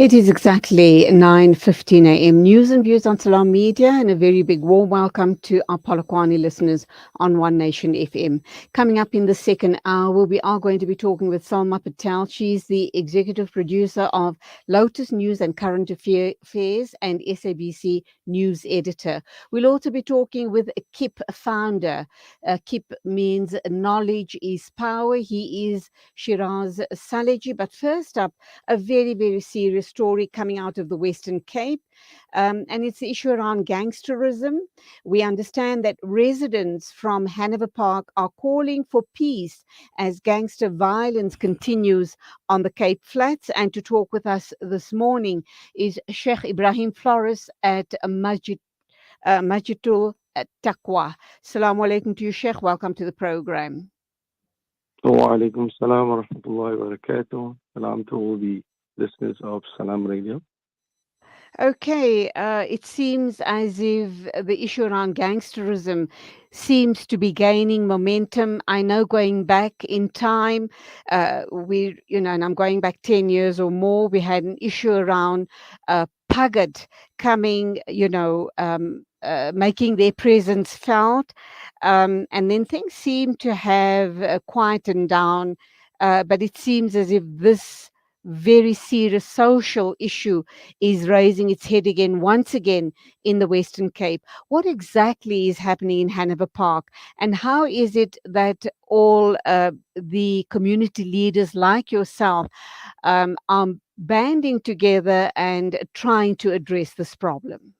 It is exactly 9:15 a.m. News and views on Salam Media, and a very big warm welcome to our Polokwane listeners on One Nation FM. Coming up in the second hour, we are going to be talking with Salma Patel. She's the executive producer of Lotus News and Current Affairs and SABC News editor. We'll also be talking with a KIP founder. KIP means knowledge is power. He is Shiraz Saleji. But first up, a very, very serious story coming out of the Western Cape, and it's the issue around gangsterism. We understand that residents from Hanover Park are calling for peace as gangster violence continues on the Cape Flats. And to talk with us this morning is Sheikh Ebrahim Floris at Masjidul Taqwa. Assalamu alaikum to you, Sheikh. Welcome to the program. Wa alaikum salam wa rahmatullahi wa barakatuh. Salam to all the listeners of Salam Radio. Okay, it seems as if the issue around gangsterism seems to be gaining momentum. I know going back in time, and I'm going back 10 years or more, we had an issue around Pugad coming, making their presence felt. And then things seem to have quietened down, but it seems as if this very serious social issue is raising its head again, once again, in the Western Cape. What exactly is happening in Hanover Park, and how is it that all the community leaders like yourself are banding together and trying to address this problem?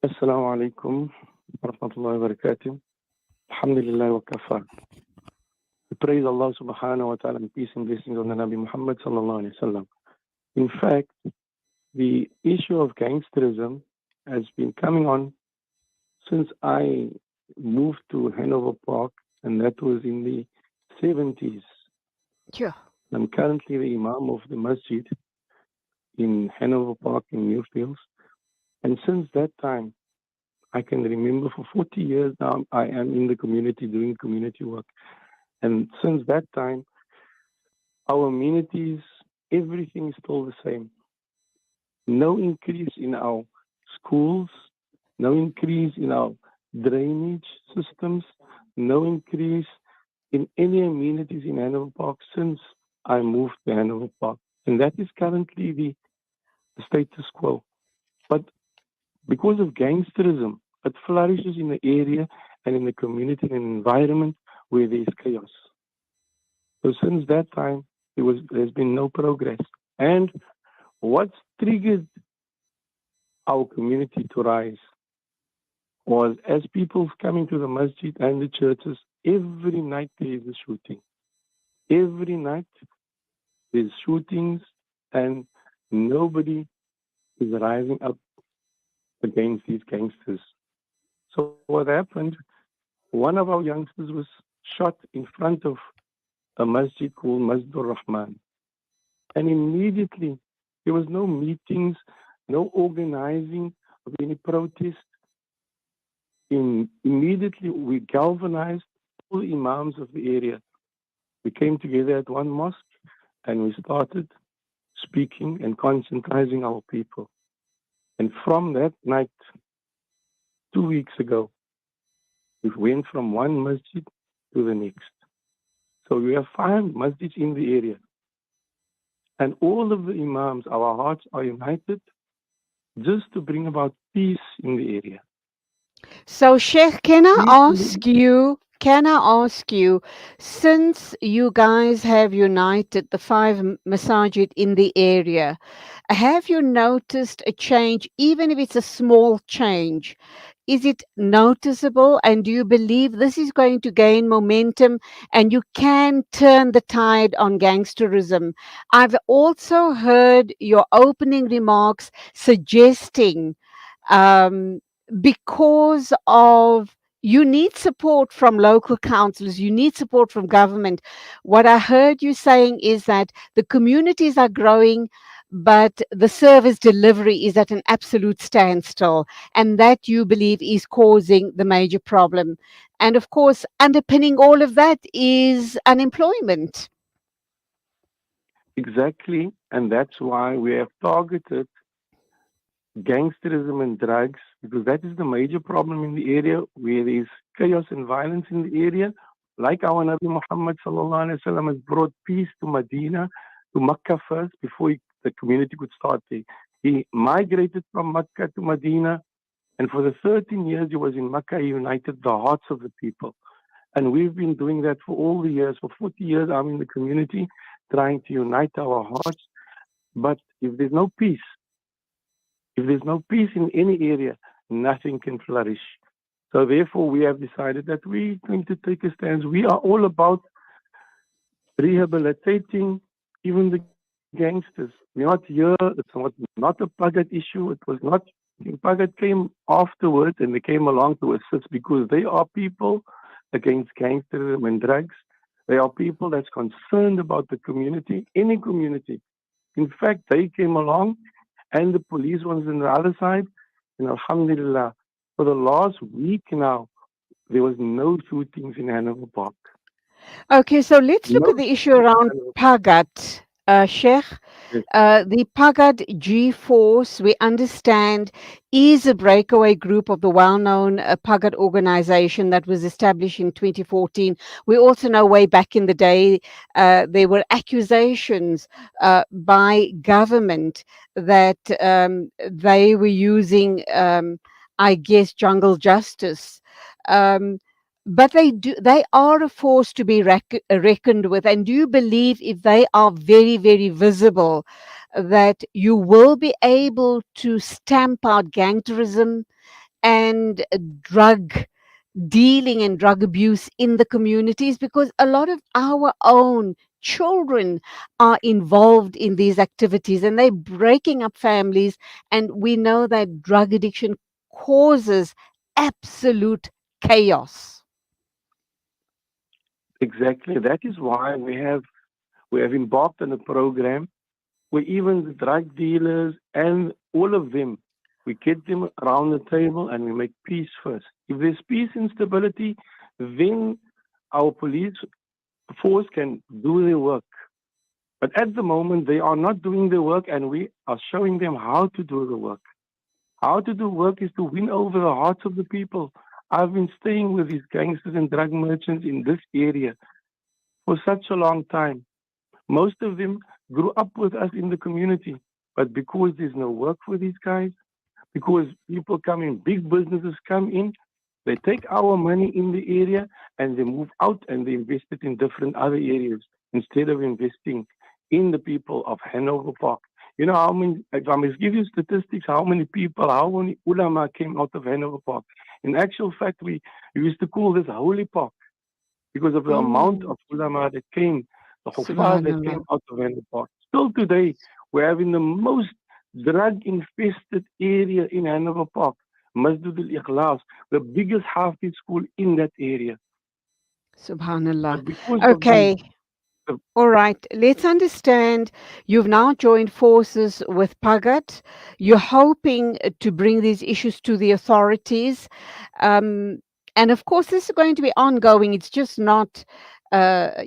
Assalamu alaikum wa rahmatullahi wa barakatuh. Alhamdulillah wa kafa. We praise Allah subhanahu wa ta'ala and peace and blessings on the Nabi Muhammad sallallahu alayhi wa sallam. In fact, the issue of gangsterism has been coming on since I moved to Hanover Park, and that was in the 70s. Sure. I'm currently the Imam of the Masjid in Hanover Park in Newfields. And since that time, I can remember for 40 years now, I am in the community doing community work. And since that time, our amenities, everything is still the same. No increase in our schools, no increase in our drainage systems, no increase in any amenities in Hanover Park since I moved to Hanover Park. And that is currently the status quo. But because of gangsterism, it flourishes in the area and in the community and environment where there is chaos. So since that time, there's been no progress. And what's triggered our community to rise was as people coming to the masjid and the churches, every night there is a shooting. Every night there's shootings, and nobody is rising up against these gangsters. So what happened, one of our youngsters was shot in front of a masjid called Masjidul Rahman. And immediately, there was no meetings, no organizing of any protest. Immediately, we galvanized all the imams of the area. We came together at one mosque, and we started speaking and conscientizing our people. And from that night, 2 weeks ago, we went from one masjid to the next. So we have 5 masjids in the area. And all of the imams, our hearts are united just to bring about peace in the area. So, Sheikh, can I ask you, since you guys have united the 5 masajid in the area, have you noticed a change, even if it's a small change? Is it noticeable, and do you believe this is going to gain momentum and you can turn the tide on gangsterism? I've also heard your opening remarks suggesting because of you need support from local councillors, you need support from government. What I heard you saying is that the communities are growing, but the service delivery is at an absolute standstill, and that you believe is causing the major problem. And of course, underpinning all of that is unemployment. Exactly, and that's why we have targeted gangsterism and drugs, because that is the major problem in the area where there is chaos and violence in the area. Like our Nabi Muhammad sallallahu alaihi wasallam has brought peace to Medina, to Mecca first before the community could start there. He migrated from Mecca to Medina, and for the 13 years he was in Mecca, he united the hearts of the people. And we've been doing that for all the years. For 40 years, I'm in the community trying to unite our hearts. But if there's no peace in any area, nothing can flourish. So therefore, we have decided that we're going to take a stance. We are all about rehabilitating even the gangsters. We're not here. It's not a Pagat issue. It was not. Pagat came afterwards and they came along to assist because they are people against gangsterism and drugs. They are people that's concerned about the community, any community. In fact, they came along and the police was on the other side. And Alhamdulillah, for the last week now, there was no shootings in Hanover Park. Okay, so let's look No at the issue shootings in around Hanover Pagat, Sheikh. Park. The Pagat G Force, we understand, is a breakaway group of the well known Pagat organization that was established in 2014. We also know way back in the day there were accusations by government that they were using, I guess, jungle justice. Um, but they are a force to be reckoned with. And do you believe if they are very, very visible, that you will be able to stamp out gangsterism and drug dealing and drug abuse in the communities? Because a lot of our own children are involved in these activities and they're breaking up families. And we know that drug addiction causes absolute chaos. Exactly. That is why we have embarked on a program where even the drug dealers and all of them, we get them around the table and we make peace first. If there's peace and stability, then our police force can do their work. But at the moment, they are not doing the work, and we are showing them how to do the work. How to do work is to win over the hearts of the people. I've been staying with these gangsters and drug merchants in this area for such a long time. Most of them grew up with us in the community, but because there's no work for these guys, because people come in, big businesses come in, they take our money in the area and they move out and they invest it in different other areas instead of investing in the people of Hanover Park. You know how many, if I must give you statistics, how many people, how many ulama came out of Hanover Park. In actual fact, we used to call this Holy Park because of the amount Oh, of ulama that came, the Hufaz that subhanallah. came out of Hanover Park. Still today, we're having the most drug-infested area in Hanover Park, Masjidut Ikhlas, the biggest Hafiz school in that area. Subhanallah. But because of Okay. the All right. Let's understand. You've now joined forces with Pagat. You're hoping to bring these issues to the authorities. Um, and of course, this is going to be ongoing. It's just not, a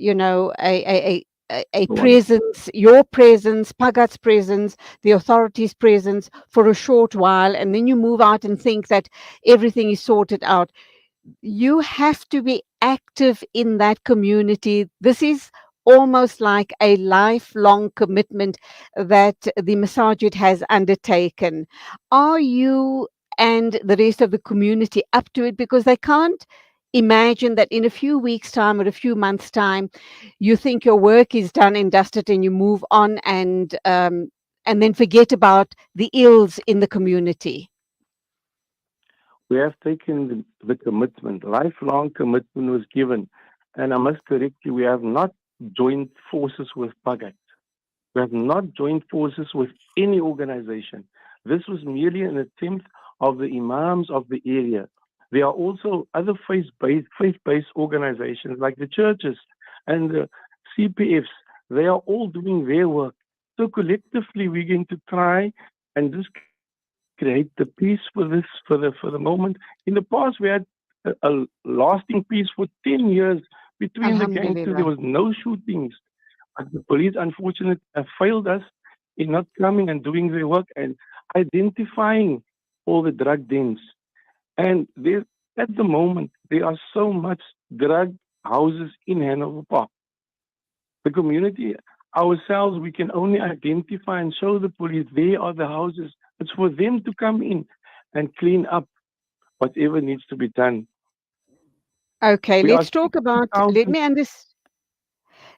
one, presence, your presence, Pagat's presence, the authorities' presence for a short while, and then you move out and think that everything is sorted out. You have to be active in that community. This is almost like a lifelong commitment that the Masajid has undertaken. Are you and the rest of the community up to it? Because they can't imagine that in a few weeks' time or a few months' time, you think your work is done and dusted and you move on and then forget about the ills in the community. we have taken the commitment, lifelong commitment was given. And I must correct you, we have not joined forces with Pagat. We have not joined forces with any organization. This was merely an attempt of the imams of the area. There are also other faith-based organizations like the churches and the CPFs. They are all doing their work. So collectively, we're going to try and just create the peace for the moment. In the past, we had a lasting peace for 10 years between the gangsters. There Alhamdulillah. was no shootings. But the police, unfortunately, have failed us in not coming and doing their work and identifying all the drug dens. And there, at the moment, there are so much drug houses in Hanover Park. The community ourselves, we can only identify and show the police they are the houses. It's for them to come in and clean up whatever needs to be done. Okay, We are let's talk about, 60,000.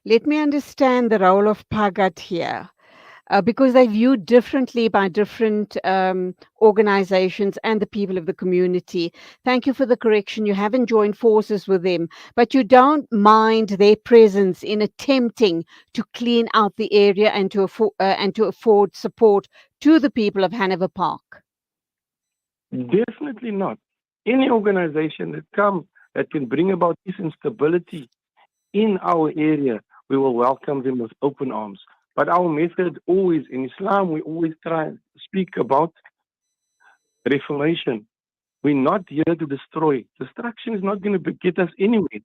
let me understand the role of Pagat here. Because they're viewed differently by different organizations and the people of the community. Thank you for the correction. You haven't joined forces with them, but you don't mind their presence in attempting to clean out the area and to afford support to the people of Hanover Park. Definitely not. Any organization that come that can bring about peace and stability in our area, we will welcome them with open arms. But our method always in Islam, we always try and speak about reformation. We're not here to destroy. Destruction is not going to get us anywhere.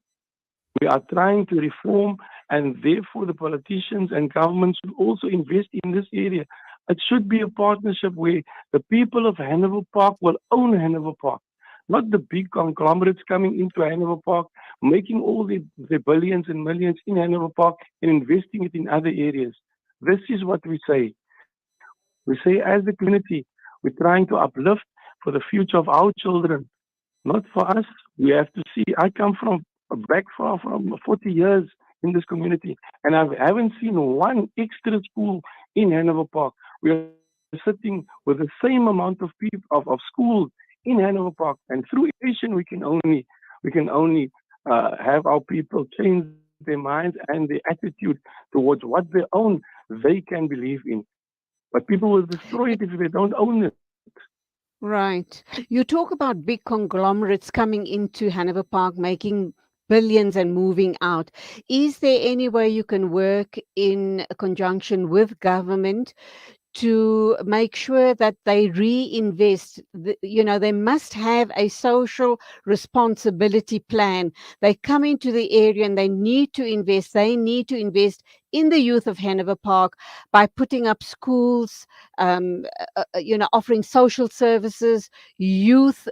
We are trying to reform, and therefore the politicians and governments should also invest in this area. It should be a partnership where the people of Hanover Park will own Hanover Park, not the big conglomerates coming into Hanover Park, making all the billions and millions in Hanover Park and investing it in other areas. This is what we say. We say, as the community, we're trying to uplift for the future of our children, not for us. We have to see. I come from back from 40 years in this community, and I haven't seen one extra school in Hanover Park. We are sitting with the same amount of people of schools in Hanover Park, and through education we can only have our people change their minds and their attitude towards what they can believe in. But people will destroy it if they don't own it. Right. You talk about big conglomerates coming into Hanover Park, making billions and moving out. Is there any way you can work in conjunction with government to make sure that they reinvest? They must have a social responsibility plan. They come into the area and they need to invest. They need to invest in the youth of Hanover Park by putting up schools, offering social services, youth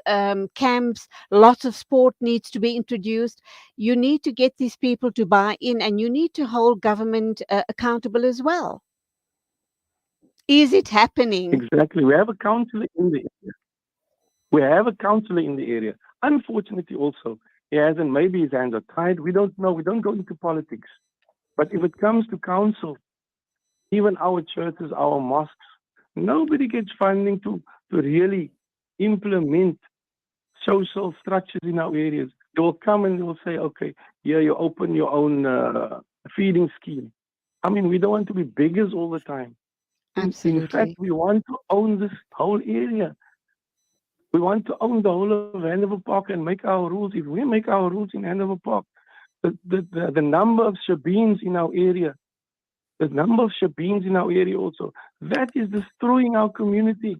camps. Lots of sport needs to be introduced. You need to get these people to buy in, and you need to hold government accountable as well. Is it happening? Exactly. We have a counselor in the We have a counselor in the area. Unfortunately, also, he hasn't, maybe his hands are tied. We don't know. We don't go into politics. But if it comes to council, even our churches, our mosques, nobody gets funding to really implement social structures in our areas. They will come and they will say, okay, yeah, you open your own feeding scheme. I mean, we don't want to be beggars all the time. In fact, Absolutely. we want to own this whole area. We want to own the whole of Hanover Park and make our rules. If we make our rules in Hanover Park, the number of Shabeens in our area, the number of Shabeens in our area also, that is destroying our community.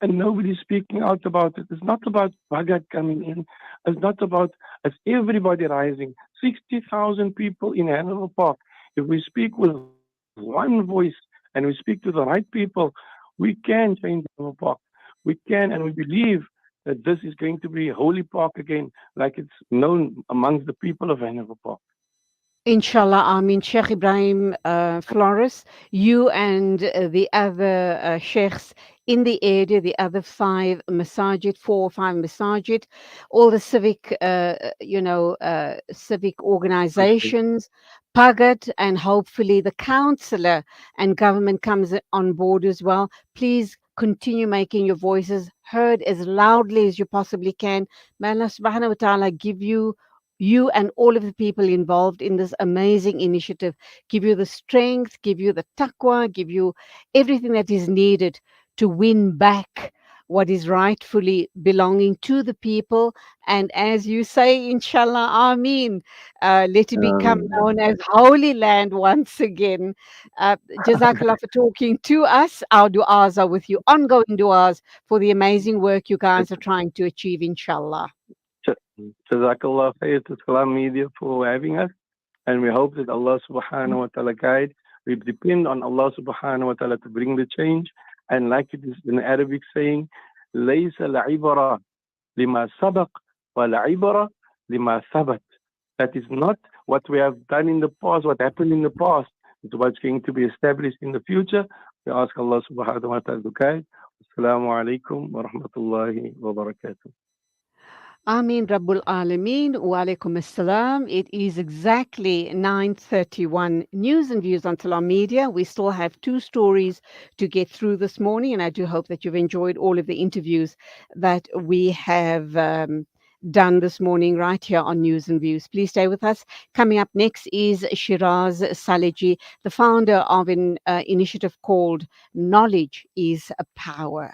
And nobody's speaking out about it. It's not about Bhagat coming in. It's not about it's everybody rising. 60,000 people in Hanover Park. If we speak with one voice and we speak to the right people, we can change Hanover Park. We can, and we believe that this is going to be a holy park again, like it's known amongst the people of Hanover Park. Inshallah, Amin. Sheikh Ebrahim Floris, you and the other sheikhs in the area, the other five masajid, 4 or 5 masajid, all the civic organizations, Pagat, and hopefully the councillor and government comes on board as well. Please continue making your voices heard as loudly as you possibly can. May Allah subhanahu wa ta'ala give you and all of the people involved in this amazing initiative, give you the strength, give you the taqwa, give you everything that is needed to win back what is rightfully belonging to the people. And as you say, inshallah, Ameen, let it become known as Holy Land once again. Jazakallah for talking to us. Our du'as are with you, ongoing du'as for the amazing work you guys are trying to achieve, inshallah. Jazakallah khair to Salam Media for having us. And we hope that Allah subhanahu wa ta'ala guide. We depend on Allah subhanahu wa ta'ala to bring the change. And like it is in Arabic saying, لَيْسَ الْعِبْرَةِ لِمَا سَبَقَ وَالْعِبْرَةِ لِمَا ثَبَتَ. That is not what we have done in the past, what happened in the past. It's what's going to be established in the future. We ask Allah subhanahu wa ta'ala to guide. Assalamu alaikum wa rahmatullahi wa barakatuh. Amin Rabbul Alameen. Wa alaikum assalam. It is exactly 9:31. News and views on Salam Media. We still have two stories to get through this morning, and I do hope that you've enjoyed all of the interviews that we have done this morning right here on News and Views. Please stay with us. Coming up next is Shiraz Saleji, the founder of an initiative called Knowledge is a Power.